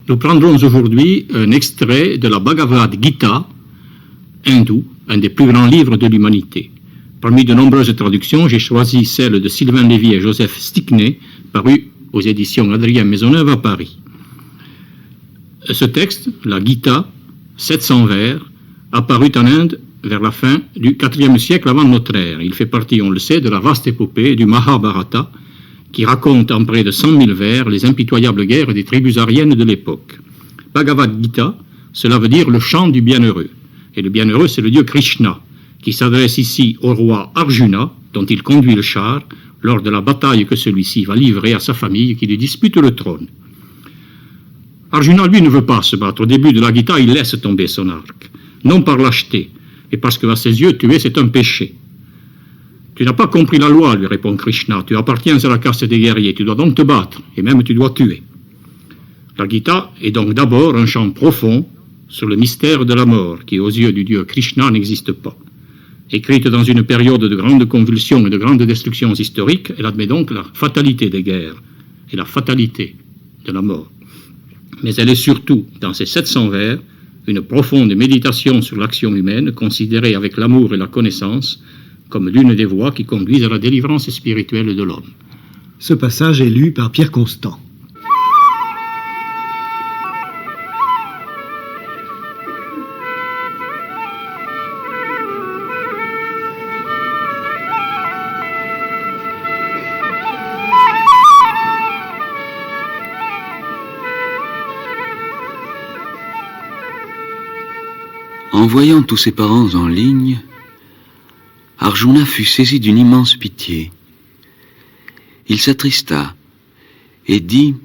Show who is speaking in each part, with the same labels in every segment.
Speaker 1: Nous prendrons aujourd'hui un extrait de la Bhagavad Gita hindou, un des plus grands livres de l'humanité. Parmi de nombreuses traductions, j'ai choisi celle de Sylvain Lévy et Joseph Stickney, parue aux éditions Adrien Maisonneuve à Paris. Ce texte, la Gita, 700 vers, apparut en Inde vers la fin du IVe siècle avant notre ère. Il fait partie, on le sait, de la vaste épopée du Mahabharata, qui raconte en près de 100 000 vers les impitoyables guerres des tribus aryennes de l'époque. Bhagavad Gita, cela veut dire le chant du bienheureux. Et le bienheureux, c'est le dieu Krishna, qui s'adresse ici au roi Arjuna, dont il conduit le char, lors de la bataille que celui-ci va livrer à sa famille qui lui dispute le trône. Arjuna, lui, ne veut pas se battre. Au début de la Gita, il laisse tomber son arc. Non par lâcheté, mais parce qu'à ses yeux, tuer, c'est un péché. Tu n'as pas compris la loi, lui répond Krishna. Tu appartiens à la caste des guerriers. Tu dois donc te battre, et même tu dois tuer. La Gita est donc d'abord un chant profond sur le mystère de la mort, qui aux yeux du dieu Krishna n'existe pas. Écrite dans une période de grandes convulsions et de grandes destructions historiques, elle admet donc la fatalité des guerres et la fatalité de la mort. Mais elle est surtout, dans ces 700 vers, une profonde méditation sur l'action humaine, considérée avec l'amour et la connaissance comme l'une des voies qui conduisent à la délivrance spirituelle de l'homme.
Speaker 2: Ce passage est lu par Pierre Constant.
Speaker 3: En voyant tous ses parents en ligne, Arjuna fut saisi d'une immense pitié. Il s'attrista et dit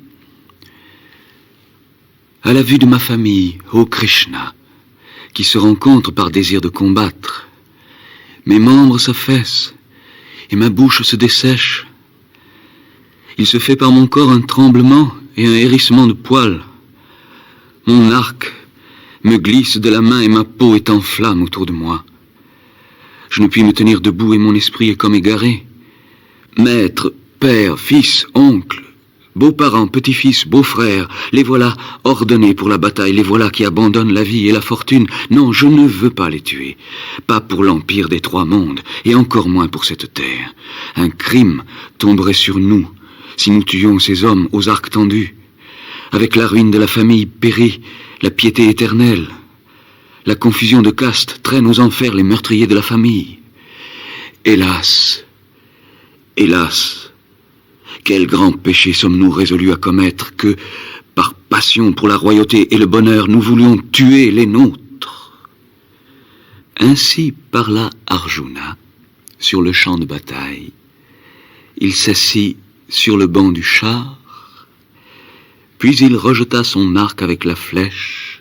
Speaker 3: « À la vue de ma famille, ô Krishna, qui se rencontre par désir de combattre, mes membres s'affaissent et ma bouche se dessèche. Il se fait par mon corps un tremblement et un hérissement de poils. Mon arc me glisse de la main et ma peau est en flamme autour de moi. Je ne puis me tenir debout et mon esprit est comme égaré. Maître, père, fils, oncle, beaux-parents, petits-fils, beaux-frères, les voilà ordonnés pour la bataille, les voilà qui abandonnent la vie et la fortune. Non, je ne veux pas les tuer, pas pour l'empire des trois mondes, et encore moins pour cette terre. Un crime tomberait sur nous si nous tuions ces hommes aux arcs tendus. Avec la ruine de la famille périt la piété éternelle. La confusion de caste traîne aux enfers les meurtriers de la famille. Hélas, hélas, quel grand péché sommes-nous résolus à commettre que, par passion pour la royauté et le bonheur, nous voulions tuer les nôtres. Ainsi parla Arjuna sur le champ de bataille. Il s'assit sur le banc du char, puis il rejeta son arc avec la flèche,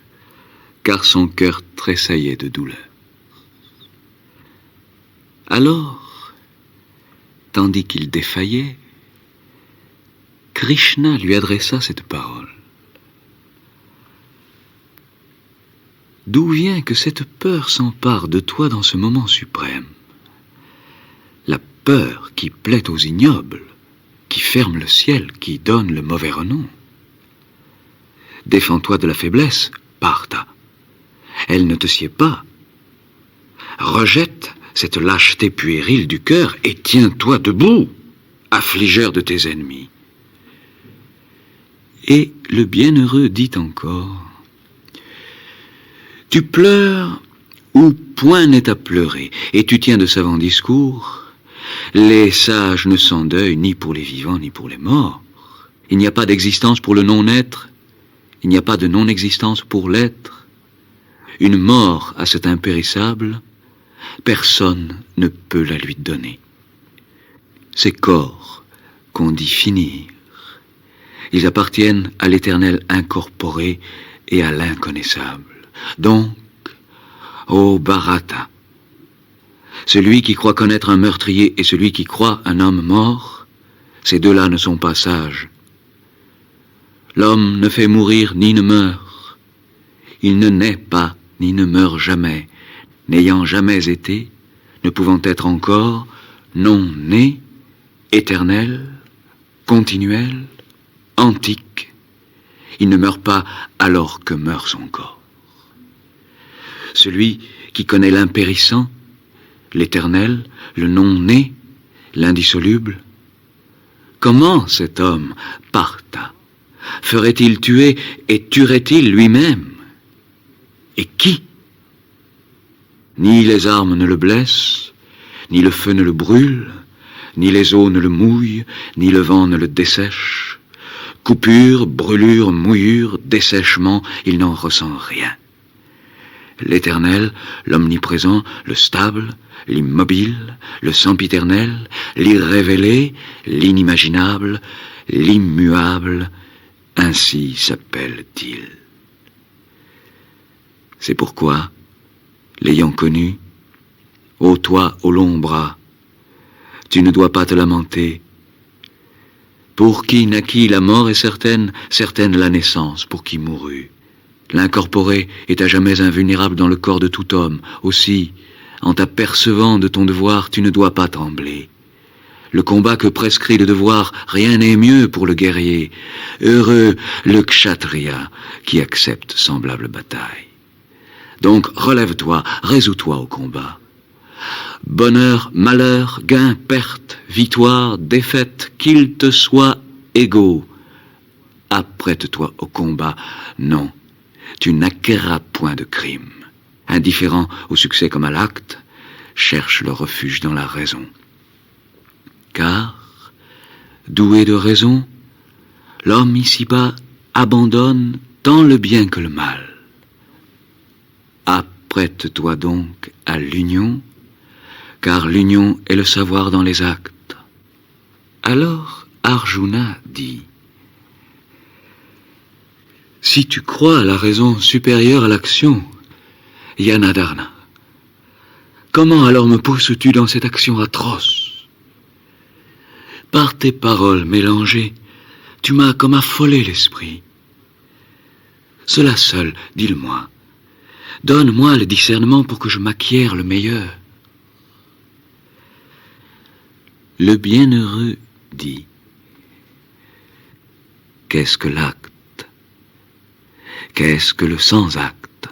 Speaker 3: car son cœur tressaillait de douleur. Alors, tandis qu'il défaillait, Krishna lui adressa cette parole. D'où vient que cette peur s'empare de toi dans ce moment suprême? La peur qui plaît aux ignobles, qui ferme le ciel, qui donne le mauvais renom. Défends-toi de la faiblesse, Partha. Elle ne te sied pas. Rejette cette lâcheté puérile du cœur et tiens-toi debout, affligeur de tes ennemis. Et le bienheureux dit encore, tu pleures où point n'est à pleurer, et tu tiens de savants discours. Les sages ne s'endeuillent ni pour les vivants ni pour les morts. Il n'y a pas d'existence pour le non-être, il n'y a pas de non-existence pour l'être. Une mort à cet impérissable, personne ne peut la lui donner. Ces corps qu'on dit finir, ils appartiennent à l'éternel incorporé et à l'inconnaissable. Donc, ô Bharata, celui qui croit connaître un meurtrier et celui qui croit un homme mort, ces deux-là ne sont pas sages. L'homme ne fait mourir ni ne meurt. Il ne naît pas ni ne meurt jamais, n'ayant jamais été, ne pouvant être encore, non né, éternel, continuel, antique. Il ne meurt pas alors que meurt son corps. Celui qui connaît l'impérissant, l'éternel, le non-né, l'indissoluble, comment cet homme parta? Ferait-il tuer et tuerait-il lui-même? Et qui? Ni les armes ne le blessent, ni le feu ne le brûle, ni les eaux ne le mouillent, ni le vent ne le dessèche. Coupure, brûlure, mouillure, dessèchement, il n'en ressent rien. L'Éternel, l'omniprésent, le stable, l'immobile, le sempiternel, l'irrévélé, l'inimaginable, l'immuable, ainsi s'appelle-t-il. C'est pourquoi, l'ayant connu, ô toi aux longs bras, tu ne dois pas te lamenter. Pour qui naquit la mort est certaine, certaine la naissance, pour qui mourut. L'incorporé est à jamais invulnérable dans le corps de tout homme. Aussi, en t'apercevant de ton devoir, tu ne dois pas trembler. Le combat que prescrit le devoir, rien n'est mieux pour le guerrier. Heureux le kshatriya qui accepte semblable bataille. Donc relève-toi, résous-toi au combat. Bonheur, malheur, gain, perte, victoire, défaite, qu'ils te soient égaux. Apprête-toi au combat. Non, tu n'acquerras point de crime. Indifférent au succès comme à l'acte, cherche le refuge dans la raison. Car, doué de raison, l'homme ici-bas abandonne tant le bien que le mal. Apprête-toi donc à l'union, car l'union est le savoir dans les actes. Alors Arjuna dit, si tu crois à la raison supérieure à l'action, Yanadharna, comment alors me pousses-tu dans cette action atroce? Par tes paroles mélangées, tu m'as comme affolé l'esprit. Cela seul, dis-le-moi. Donne-moi le discernement pour que je m'acquière le meilleur. Le bienheureux dit, qu'est-ce que l'acte? Qu'est-ce que le sans-acte?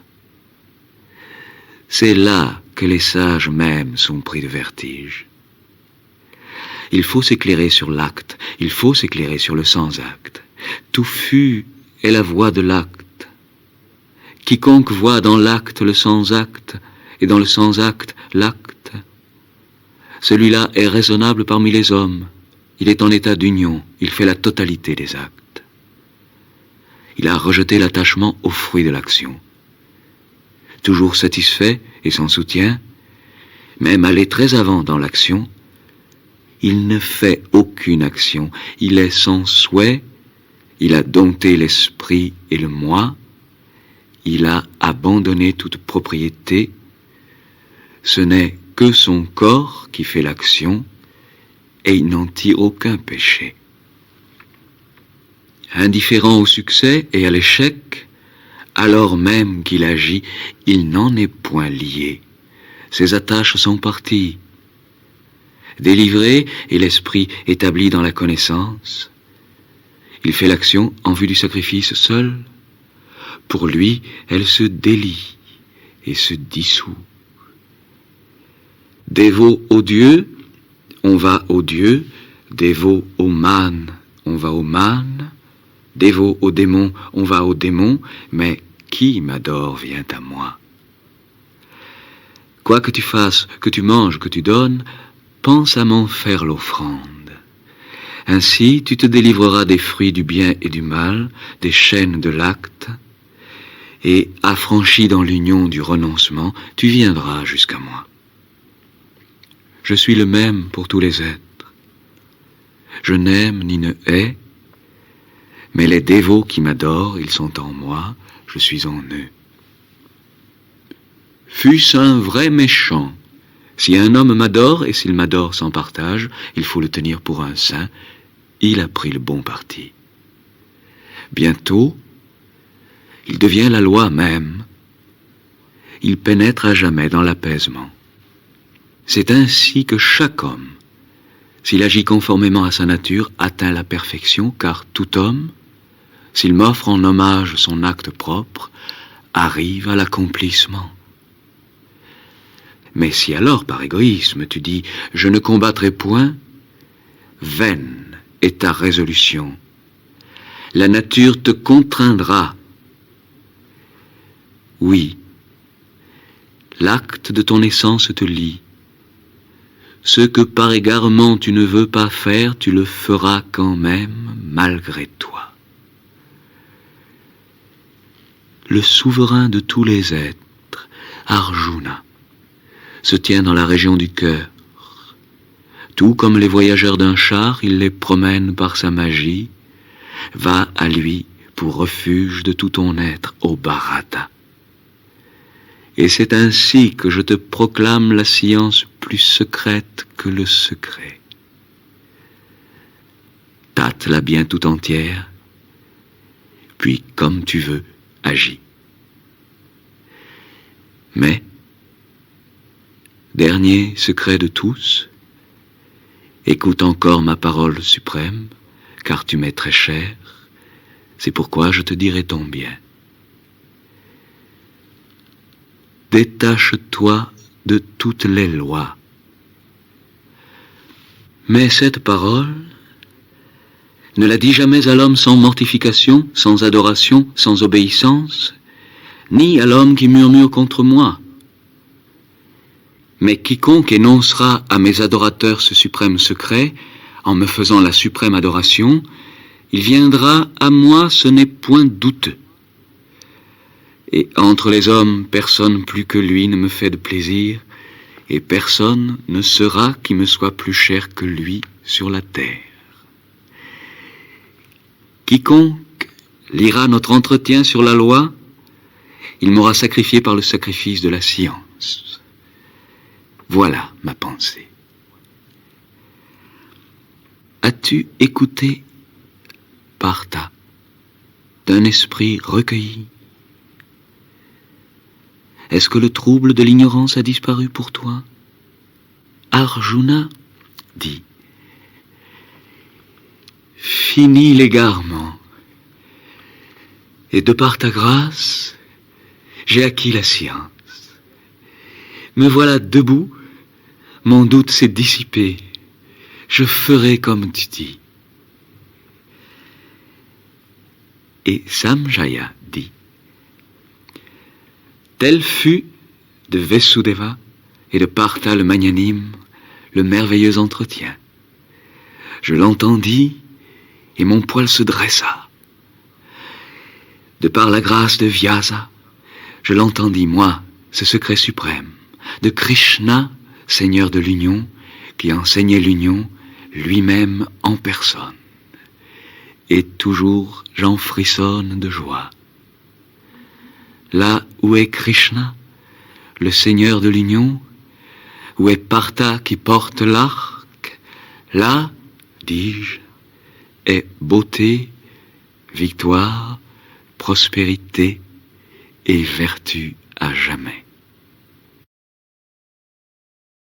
Speaker 3: C'est là que les sages même sont pris de vertige. Il faut s'éclairer sur l'acte, il faut s'éclairer sur le sans-acte. Touffu est la voie de l'acte. Quiconque voit dans l'acte le sans-acte, et dans le sans-acte l'acte, celui-là est raisonnable parmi les hommes. Il est en état d'union, il fait la totalité des actes. Il a rejeté l'attachement au fruit de l'action. Toujours satisfait et sans soutien, même allé très avant dans l'action, il ne fait aucune action, il est sans souhait, il a dompté l'esprit et le moi, il a abandonné toute propriété, ce n'est que son corps qui fait l'action, et il n'en tire aucun péché. Indifférent au succès et à l'échec, alors même qu'il agit, il n'en est point lié. Ses attaches sont parties. Délivré et l'esprit établi dans la connaissance, il fait l'action en vue du sacrifice seul. Pour lui, elle se délie et se dissout. Dévot au Dieu, on va au Dieu. Dévot au man, on va au man. Dévot au démon, on va au démon. Mais qui m'adore vient à moi. Quoi que tu fasses, que tu manges, que tu donnes, pense à m'en faire l'offrande. Ainsi, tu te délivreras des fruits du bien et du mal, des chaînes de l'acte, et, affranchi dans l'union du renoncement, tu viendras jusqu'à moi. Je suis le même pour tous les êtres. Je n'aime ni ne hais, mais les dévots qui m'adorent, ils sont en moi, je suis en eux. Fût-ce un vrai méchant, si un homme m'adore, et s'il m'adore sans partage, il faut le tenir pour un saint, il a pris le bon parti. Bientôt, il devient la loi même. Il pénètre à jamais dans l'apaisement. C'est ainsi que chaque homme, s'il agit conformément à sa nature, atteint la perfection, car tout homme, s'il m'offre en hommage son acte propre, arrive à l'accomplissement. Mais si alors, par égoïsme, tu dis « je ne combattrai point », vaine est ta résolution. La nature te contraindra. Oui, l'acte de ton essence te lie. Ce que par égarement tu ne veux pas faire, tu le feras quand même, malgré toi. Le souverain de tous les êtres, Arjuna, se tient dans la région du cœur. Tout comme les voyageurs d'un char, il les promène par sa magie. Va à lui pour refuge de tout ton être, ô Bharata. Et c'est ainsi que je te proclame la science plus secrète que le secret. Tâte-la bien tout entière, puis comme tu veux, agis. Mais, dernier secret de tous, écoute encore ma parole suprême, car tu m'es très cher, c'est pourquoi je te dirai ton bien. Détache-toi de toutes les lois. Mais cette parole, ne la dis jamais à l'homme sans mortification, sans adoration, sans obéissance, ni à l'homme qui murmure contre moi. Mais quiconque énoncera à mes adorateurs ce suprême secret, en me faisant la suprême adoration, il viendra à moi, ce n'est point douteux. Et entre les hommes, personne plus que lui ne me fait de plaisir, et personne ne sera qui me soit plus cher que lui sur la terre. Quiconque lira notre entretien sur la loi, il m'aura sacrifié par le sacrifice de la science. Voilà ma pensée. As-tu écouté, Partha, d'un esprit recueilli? Est-ce que le trouble de l'ignorance a disparu pour toi? Arjuna dit, fini l'égarement, et de par ta grâce, j'ai acquis la science. Me voilà debout, mon doute s'est dissipé, je ferai comme tu dis. Et Samjaya dit, tel fut de Vasudeva et de Partha le magnanime le merveilleux entretien. Je l'entendis et mon poil se dressa. De par la grâce de Vyasa, je l'entendis, moi, ce secret suprême, de Krishna, Seigneur de l'union, qui enseignait l'union lui-même en personne. Et toujours j'en frissonne de joie. Là où est Krishna, le Seigneur de l'union, où est Partha qui porte l'arc, là, dis-je, est beauté, victoire, prospérité et vertu à jamais.